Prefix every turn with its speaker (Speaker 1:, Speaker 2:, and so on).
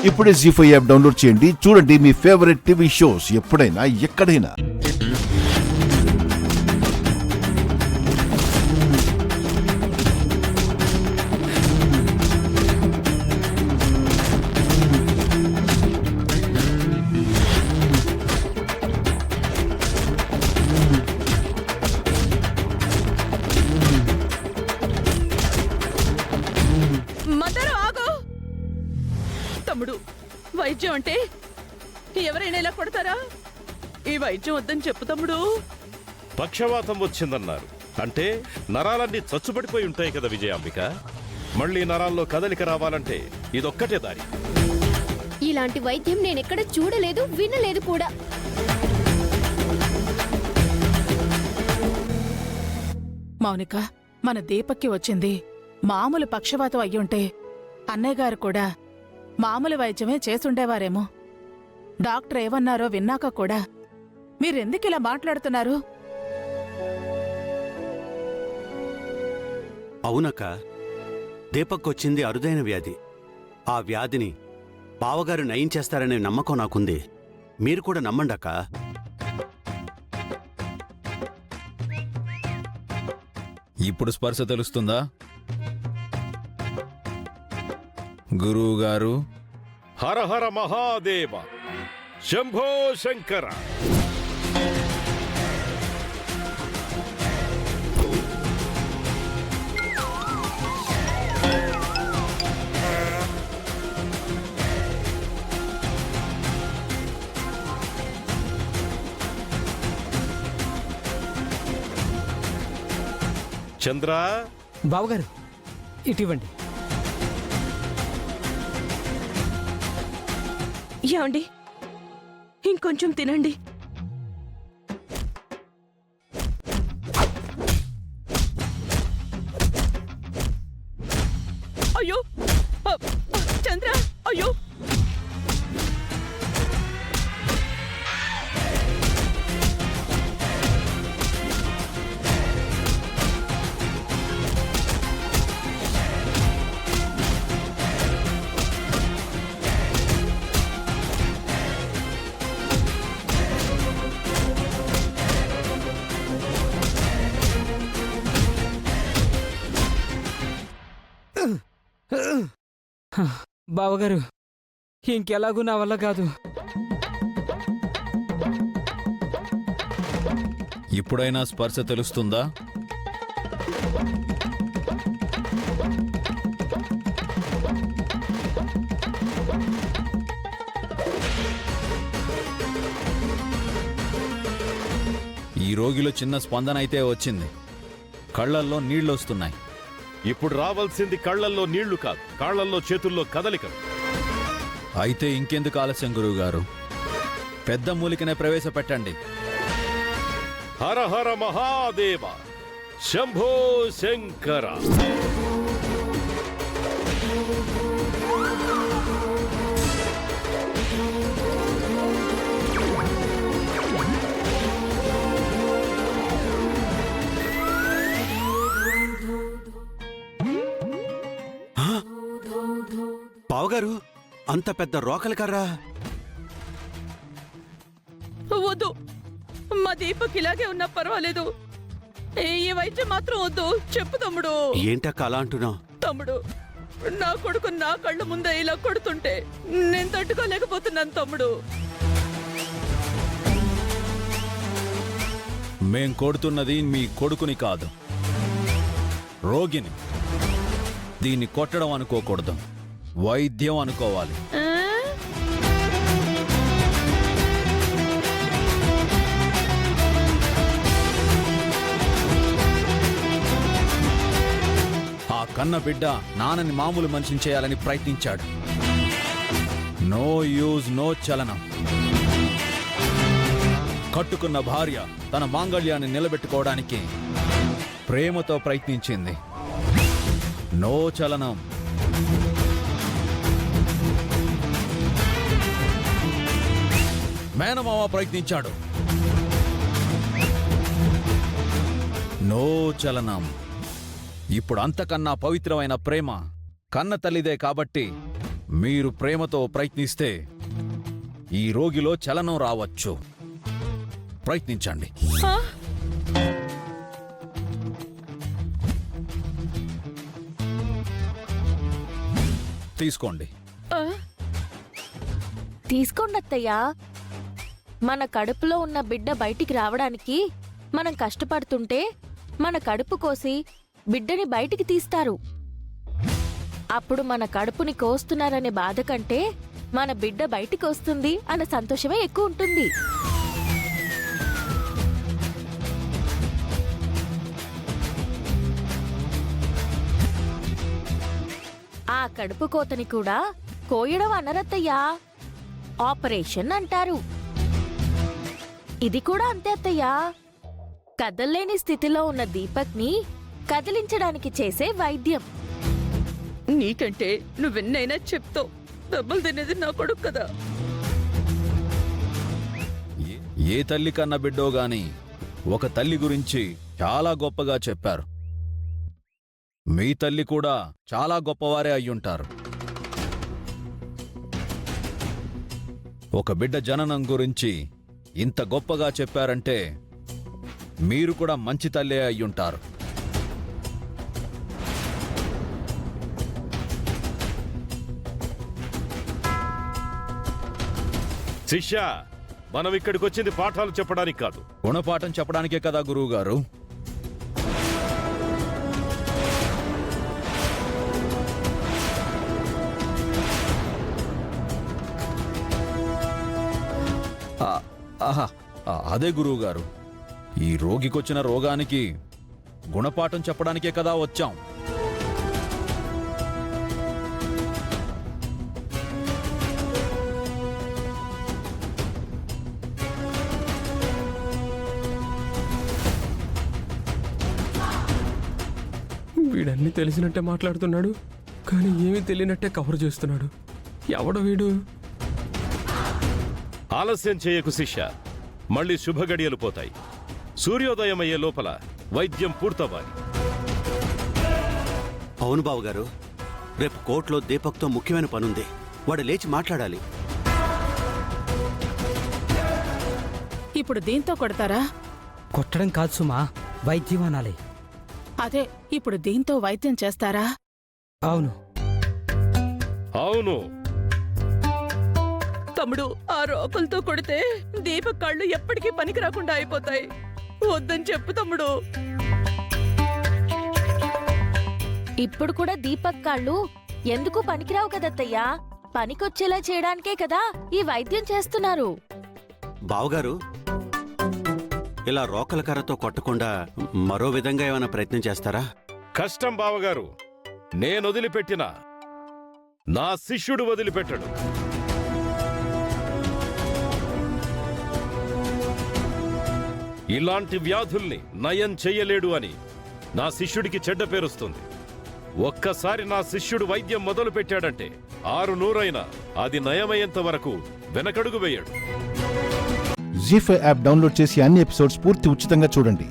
Speaker 1: ఇప్పుడే జీ5 app download చేయండి. చూడండి మీ ఫేవరెట్ టీవీ షోస్ ఎప్పుడైనా ఎక్కడైనా.
Speaker 2: తమ్ముడు, వైద్యం అంటే ఎవరైనా ఇలా కొడతారా? ఈ వైద్యం వద్దని చెప్పు తమ్ముడు.
Speaker 3: పక్షవాతం వచ్చిందన్నారు అంటే నరాలన్నీ చచ్చుబడిపోయి ఉంటాయి కదా విజయాంబిక. మళ్ళీ నరాల్లో కదలిక రావాలంటే ఇదొక్కటే దారి.
Speaker 4: ఇలాంటి వైద్యం నేనెక్కడ చూడలేదు, వినలేదు కూడా.
Speaker 2: మౌనిక, మన దీపక్కి వచ్చింది మామూలు పక్షవాతం అయ్యుంటే అన్నయ్య గారు కూడా మామూలు వైద్యమే చేసుండేవారేమో. డాక్టర్ ఏమన్నారో విన్నాక కూడా మీరెందుకిలా మాట్లాడుతున్నారు?
Speaker 5: అవునక్క, దీపక్ వచ్చింది అరుదైన వ్యాధి. ఆ వ్యాధిని బావగారు నయం చేస్తారనే నమ్మకం నాకుంది. మీరు కూడా నమ్మండక్క.
Speaker 6: ఇప్పుడు స్పర్శ తెలుస్తుందా గురువుగారు?
Speaker 3: హర హర మహాదేవ, శంభో శంకర. చంద్ర,
Speaker 7: బావగారు ఇటివ్వండి.
Speaker 2: ఏమండి, ఇంకొంచెం తినండి. అయ్యో చంద్ర, అయ్యో
Speaker 7: బావగారు, ఇంకెలాగూ నా వల్ల కాదు.
Speaker 6: ఇప్పుడైనా స్పర్శ తెలుస్తుందా? ఈ రోగిలో చిన్న స్పందన అయితే వచ్చింది. కళ్ళల్లో నీళ్లొస్తున్నాయి.
Speaker 3: ఇప్పుడు రావాల్సింది కళ్లల్లో నీళ్లు కాదు, కాళ్లల్లో చేతుల్లో కదలికలు.
Speaker 6: అయితే ఇంకెందుకు ఆలస్యం గురువుగారు? పెద్ద మూలికనే ప్రవేశపెట్టండి.
Speaker 3: హర హర మహాదేవ, శంభో శంకర.
Speaker 5: బావగారు, అంత పెద్ద రోకలి కర్రా?
Speaker 2: వద్దు, మా దీపక్ ఇలాగే ఉన్నా పర్వాలేదు. ఈ వైద్యం మాత్రం వద్దు. చెప్పు తమ్ముడు.
Speaker 5: ఏంటక్క అలా అంటున్నావు?
Speaker 2: తమ్ముడు, నా కొడుకు నా కళ్ళ ముందే ఇలా కొడుతుంటే నేను తట్టుకోలేకపోతున్నాను తమ్ముడు.
Speaker 6: మేం కొడుతున్నది మీ కొడుకుని కాదు, రోగిని. దీన్ని కొట్టడం అనుకోకూడదు, వైద్యం అనుకోవాలి. ఆ కన్న బిడ్డ నాన్నని మామూలు మనిషిని చేయాలని ప్రయత్నించాడు. నో యూజ్, నో చలనం. కట్టుకున్న భార్య తన మాంగళ్యాన్ని నిలబెట్టుకోవడానికి ప్రేమతో ప్రయత్నించింది. నో చలనం. మేనమామ ప్రయత్నించాడు. నో చలనం. ఇప్పుడు అంతకన్నా పవిత్రమైన ప్రేమ కన్న తల్లిదే కాబట్టి మీరు ప్రేమతో ప్రయత్నిస్తే ఈ రోగిలో చలనం రావచ్చు. ప్రయత్నించండి.
Speaker 2: ఆ?
Speaker 6: తీసుకోండి.
Speaker 2: ఆ?
Speaker 8: తీసుకోండి అత్తయ్యా. మన కడుపులో ఉన్న బిడ్డ బయటికి రావడానికి మనం కష్టపడుతుంటే మన కడుపు కోసి బిడ్డని బయటికి తీస్తారు. అప్పుడు మన కడుపుని కోస్తున్నారనే బాధ కంటే మన బిడ్డ బయటికి వస్తుంది అన్న సంతోషమే ఎక్కువ ఉంటుంది. ఆ కడుపు కోతని కూడా కోయడం అనరత్తయ్యా, ఆపరేషన్ అంటారు. ఇది కూడా అంతే అత్తయ్యా. కదల్లేని స్థితిలో ఉన్న దీపక్ని కదిలించడానికి చేసే వైద్యం.
Speaker 2: నీకంటే నువ్వెన్నైనా చెప్తావు. దెబ్బలు తినేది నా కొడుకు కదా.
Speaker 6: ఏ తల్లి కన్న బిడ్డో గాని ఒక తల్లి గురించి చాలా గొప్పగా చెప్పారు. మీ తల్లి కూడా చాలా గొప్పవారే అయ్యుంటారు. ఒక బిడ్డ జననం గురించి ఇంత గొప్పగా చెప్పారంటే మీరు కూడా మంచి తల్లే అయ్యుంటారు.
Speaker 3: శిష్య, మనం ఇక్కడికి వచ్చింది పాఠాలు చెప్పడానికి కాదు.
Speaker 6: గుణపాఠం చెప్పడానికే కదా గురువుగారు. అదే గురువుగారు, ఈ రోగికొచ్చిన రోగానికి గుణపాఠం చెప్పడానికే కదా వచ్చాం.
Speaker 9: వీడన్నీ తెలిసినట్టే మాట్లాడుతున్నాడు, కానీ ఏమీ తెలియనట్టే కవర్ చేస్తున్నాడు. ఎవడు వీడు?
Speaker 3: ఆలస్యం చేయకు శిష్య, మళ్ళీ శుభగడియలు పోతాయి. సూర్యోదయం అయ్యే లోపల వైద్యం పూర్తవ్వాలి.
Speaker 5: అవును బావగారు, రేపు కోర్టులో దీపక్తో ముఖ్యమైన పనుంది. వాడు లేచి మాట్లాడాలి.
Speaker 10: ఇప్పుడు దీంతో కొడతారా?
Speaker 7: కొట్టడం కాదు సుమా, వైద్యం అనాలి.
Speaker 10: అదే, ఇప్పుడు దీంతో వైద్యం చేస్తారా?
Speaker 7: అవును.
Speaker 3: అవును.
Speaker 2: తమ్ముడు, ఆ రోకలతో కొడితే దీపక్ కళ్ళు ఎప్పటికీ పనికి రాకుండా అయిపోతాయి. వద్దని చెప్పు తమ్ముడు.
Speaker 8: ఇప్పుడు కూడా దీపక్ కాళ్ళు ఎందుకు పనికిరావు కదత్తయ్యా? పనికొచ్చేలా చేయడానికే కదా ఈ వైద్యం చేస్తున్నారు.
Speaker 5: బావగారు, ఇలా రోకల కర్రతో కొట్టకుండా మరో విధంగా ఏమైనా ప్రయత్నం చేస్తారా?
Speaker 3: కష్టం బావగారు. నేను వదిలిపెట్టినా నా శిష్యుడు వదిలిపెట్టడు. ఇలాంటి వ్యాధుల్ని నయం చెయ్యలేడు అని నా శిష్యుడికి చెడ్డ పేరుస్తుంది. ఒక్కసారి నా శిష్యుడు వైద్యం మొదలు పెట్టాడంటే 600 అది నయమయ్యేంత వరకు వెనకడుగు వేయడు.
Speaker 1: జీ5 యాప్ డౌన్లోడ్ చేసి అన్ని ఎపిసోడ్స్ పూర్తి ఉచితంగా చూడండి.